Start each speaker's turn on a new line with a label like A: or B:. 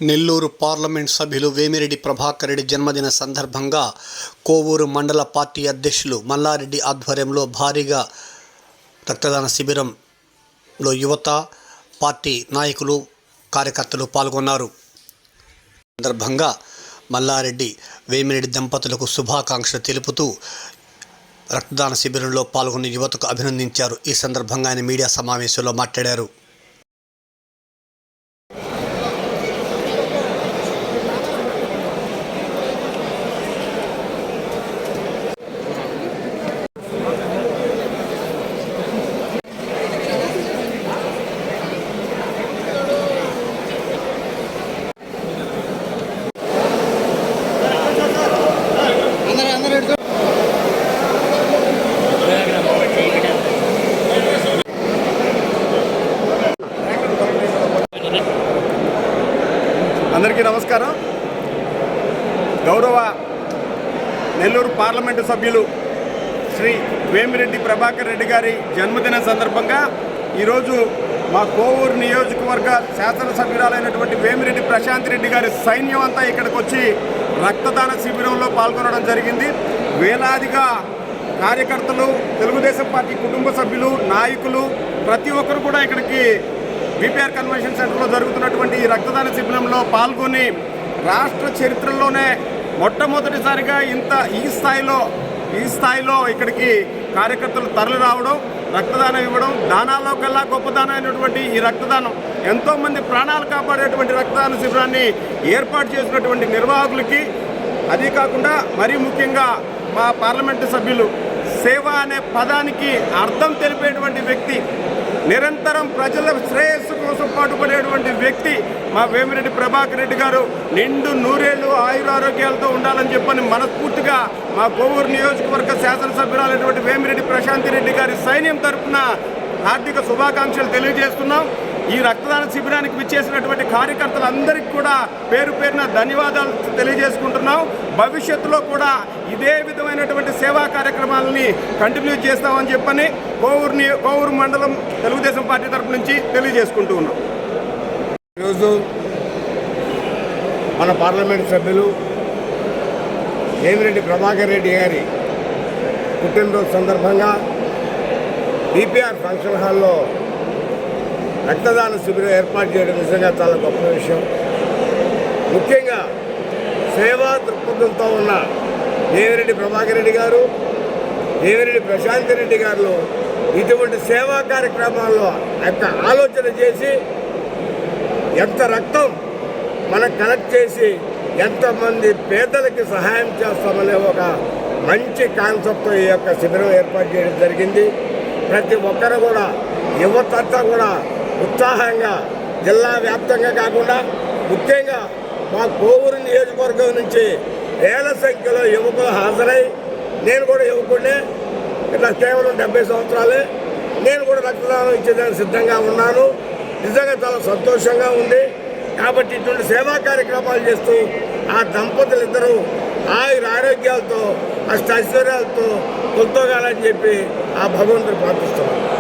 A: Nellore parliament సభ్యులు వేమిరెడ్డి ప్రభాకర్ రెడ్డి జన్మదిన సందర్భంగా కోవూరు మండల పార్టీ అధ్యక్షులు మల్లారెడ్డి ఆధ్వర్యంలో భారీగా రక్తదాన శిబిరంలో యువత, పార్టీ నాయకులు, కార్యకర్తలు పాల్గొన్నారు. సందర్భంగా మల్లారెడ్డి వేమిరెడ్డి దంపతులకు శుభాకాంక్షలు తెలుపుతూ రక్తదాన శిబిరంలో పాల్గొన్న యువతకు అభినందించారు. ఈ సందర్భంగా ఆయన మీడియా సమావేశంలో మాట్లాడారు.
B: అందరికీ నమస్కారం. గౌరవ నెల్లూరు పార్లమెంటు సభ్యులు శ్రీ వేమిరెడ్డి ప్రభాకర్ రెడ్డి గారి జన్మదిన సందర్భంగా ఈరోజు మా కోవూరు నియోజకవర్గ శాసనసభ్యురాలైనటువంటి వేమిరెడ్డి ప్రశాంత్ రెడ్డి గారి సైన్యం అంతా ఇక్కడికి వచ్చి రక్తదాన శిబిరంలో పాల్గొనడం జరిగింది. వేలాదిగా కార్యకర్తలు, తెలుగుదేశం పార్టీ కుటుంబ సభ్యులు, నాయకులు ప్రతి ఒక్కరు కూడా ఇక్కడికి బీపీఆర్ కన్వెన్షన్ సెంటర్లో జరుగుతున్నటువంటి ఈ రక్తదాన శిబిరంలో పాల్గొని రాష్ట్ర చరిత్రలోనే మొట్టమొదటిసారిగా ఈ స్థాయిలో ఇక్కడికి కార్యకర్తలు తరలి రావడం, రక్తదానం ఇవ్వడం, దానాల్లో కల్లా గొప్ప దానం అయినటువంటి ఈ రక్తదానం, ఎంతోమంది ప్రాణాలు కాపాడేటువంటి రక్తదాన శిబిరాన్ని ఏర్పాటు చేసినటువంటి నిర్వాహకులకి, అదీ కాకుండా మరీ ముఖ్యంగా మా పార్లమెంటు సభ్యులు, సేవ అనే పదానికి అర్థం తెలిపేటువంటి వ్యక్తి, నిరంతరం ప్రజల శ్రేయస్సు కోసం పాటుపడేటువంటి వ్యక్తి మా వేమిరెడ్డి ప్రభాకర్ రెడ్డి గారు నిండు నూరేళ్లు ఆయురారోగ్యాలతో ఉండాలని చెప్పని మనస్ఫూర్తిగా మా కోవూరు నియోజకవర్గ శాసనసభ్యురాలైనటువంటి వేమిరెడ్డి ప్రశాంత్ రెడ్డి గారి సైన్యం తరఫున హార్దిక శుభాకాంక్షలు తెలియజేస్తున్నాం. ఈ రక్తదాన శిబిరానికి విచ్చేసినటువంటి కార్యకర్తలందరికీ కూడా పేరు పేరున ధన్యవాదాలు తెలియజేసుకుంటున్నాం. భవిష్యత్తులో కూడా ఇదే విధమైనటువంటి సేవా కార్యక్రమాలని కంటిన్యూ చేస్తామని చెప్పని కోవూరు మండలం తెలుగుదేశం పార్టీ తరఫు నుంచి తెలియజేసుకుంటూ ఉన్నాం.
C: ఈరోజు మన పార్లమెంట్ సభ్యులు వేమిరెడ్డి ప్రభాకర్ రెడ్డి గారి పుట్టినరోజు సందర్భంగా బీపీఆర్ ఫంక్షన్ హాల్లో రక్తదాన శిబిరం ఏర్పాటు చేయడం నిజంగా చాలా గొప్ప విషయం. ముఖ్యంగా సేవా దృక్పథంతో ఉన్న వేమిరెడ్డి ప్రభాకర్ రెడ్డి గారు, వేమిరెడ్డి ప్రశాంత్ రెడ్డి గారు ఇటువంటి సేవా కార్యక్రమాల్లో ఆలోచన చేసి ఎంత రక్తం మనకు కలెక్ట్ చేసి ఎంతమంది పేదలకి సహాయం చేస్తామనే ఒక మంచి కాన్సెప్ట్తో ఈ యొక్క శిబిరం ఏర్పాటు చేయడం జరిగింది. ప్రతి ఒక్కరు కూడా, యువతంతా కూడా ఉత్సాహంగా జిల్లా వ్యాప్తంగా కాకుండా ముఖ్యంగా మా కోవూరు నియోజకవర్గం నుంచి వేల సంఖ్యలో యువకులు హాజరై, నేను కూడా యువకుడినే, ఇట్లా కేవలం 70 సంవత్సరాలే, నేను కూడా రక్తదానం ఇచ్చేదానికి సిద్ధంగా ఉన్నాను. నిజంగా చాలా సంతోషంగా ఉంది. కాబట్టి ఇటువంటి సేవా కార్యక్రమాలు చేస్తూ ఆ దంపతులు ఇద్దరు ఆరోగ్యాలతో, అష్టైశ్వర్యాలతో కొలుతోగాలని చెప్పి ఆ భగవంతుడు ప్రార్థిస్తున్నాను.